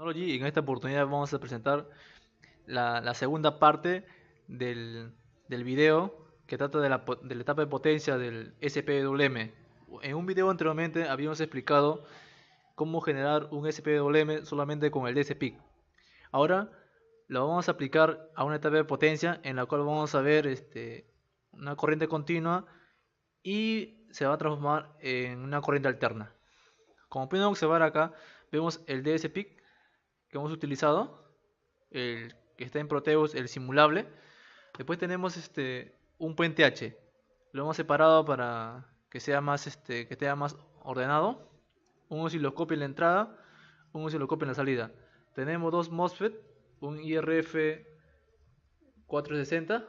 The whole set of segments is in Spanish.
Technology, y en esta oportunidad vamos a presentar la segunda parte del video que trata de la etapa de potencia del SPWM. En un video anteriormente habíamos explicado cómo generar un SPWM solamente con el DSPIC. Ahora lo vamos a aplicar a una etapa de potencia en la cual vamos a ver una corriente continua y se va a transformar en una corriente alterna. Como pueden observar acá, vemos el DSPIC que hemos utilizado, el que está en Proteus, el simulable. Después tenemos un puente H. Lo hemos separado para que sea más ordenado. Un osciloscopio en la entrada, un osciloscopio en la salida. Tenemos dos MOSFET, un IRF 460,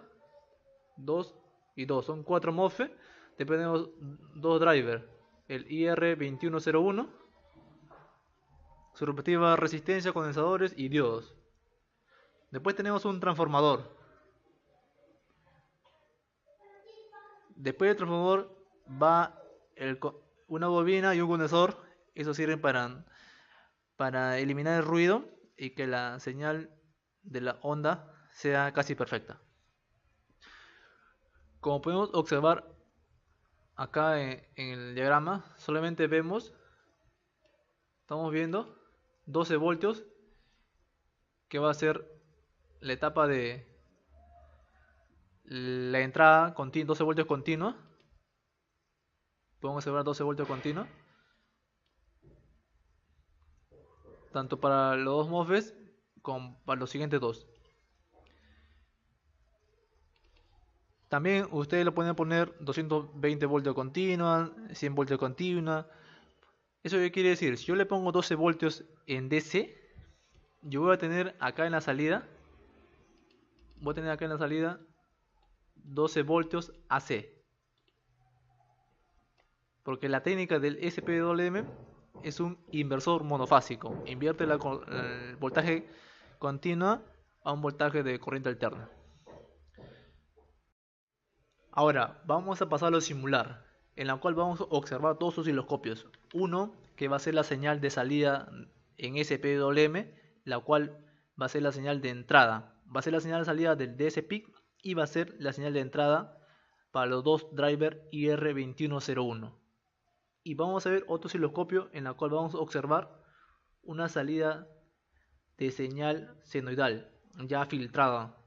2 y 2. Son 4 MOSFET. Después tenemos dos drivers, el IR2101, su respectiva resistencia, condensadores y diodos. Después tenemos un transformador. Después del transformador va una bobina y un condensador. Eso sirve para eliminar el ruido y que la señal de la onda sea casi perfecta. Como podemos observar acá en el diagrama, solamente estamos viendo 12 voltios, que va a ser la etapa de la entrada continua, 12 voltios continua. Podemos observar 12 voltios continua, tanto para los dos MOSFETs como para los siguientes dos. También ustedes lo pueden poner 220 voltios continua, 100 voltios continua. ¿Eso qué quiere decir? Si yo le pongo 12 voltios en DC, yo voy a tener acá en la salida, 12 voltios AC. Porque la técnica del SPWM es un inversor monofásico. Invierte el voltaje continua a un voltaje de corriente alterna. Ahora vamos a pasarlo a simular, en la cual vamos a observar dos osciloscopios. Uno que va a ser la señal de salida en SPWM, la cual va a ser la señal de entrada. Va a ser la señal de salida del DSPIC y va a ser la señal de entrada para los dos drivers IR2101. Y vamos a ver otro osciloscopio en la cual vamos a observar una salida de señal senoidal ya filtrada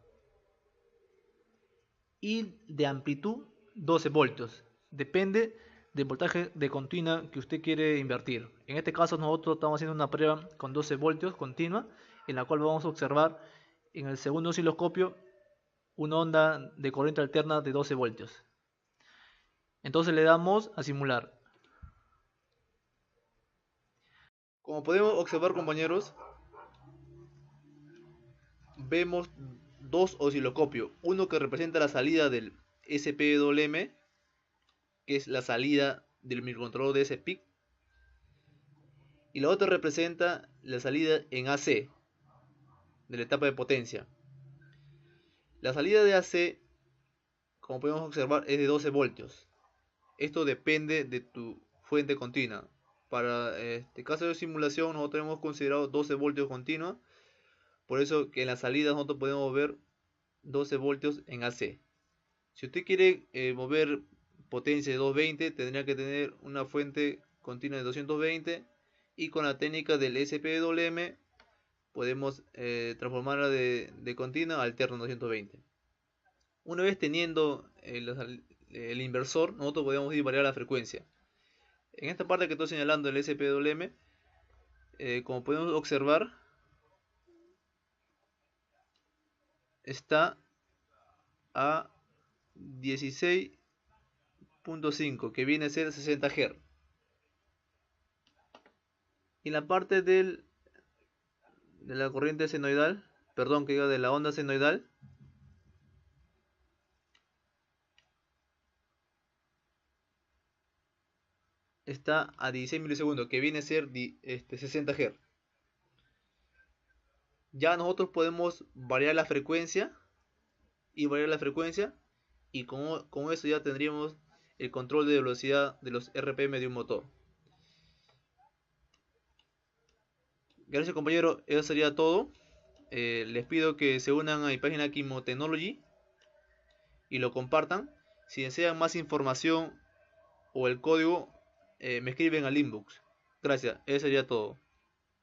y de amplitud 12 voltios. Depende del voltaje de continua que usted quiere invertir. En este caso nosotros estamos haciendo una prueba con 12 voltios continua, en la cual vamos a observar en el segundo osciloscopio una onda de corriente alterna de 12 voltios. Entonces le damos a simular. Como podemos observar, compañeros, vemos dos osciloscopios. Uno que representa la salida del SPWM, que es la salida del microcontrolador de SPIC, y la otra representa la salida en AC de la etapa de potencia. La salida de AC, como podemos observar, es de 12 voltios. Esto depende de tu fuente continua. Para este caso de simulación nosotros hemos considerado 12 voltios continua. Por eso que en la salida nosotros podemos ver 12 voltios en AC. Si usted quiere mover potencia de 220, tendría que tener una fuente continua de 220, y con la técnica del SPWM podemos transformarla de continua a alterna 220. Una vez teniendo el inversor, nosotros podemos ir variar la frecuencia. En esta parte que estoy señalando el SPWM, como podemos observar, está a 16.5, que viene a ser 60 Hz. Y en la parte de la corriente senoidal, perdón, que diga de la onda senoidal, está a 16 milisegundos, que viene a ser 60 Hz. Ya nosotros podemos variar la frecuencia y con eso ya tendríamos el control de velocidad de los RPM de un motor. Gracias compañero, eso sería todo. Les pido que se unan a mi página Kimo Technology y lo compartan. Si desean más información o el código, me escriben al inbox. Gracias, eso sería todo.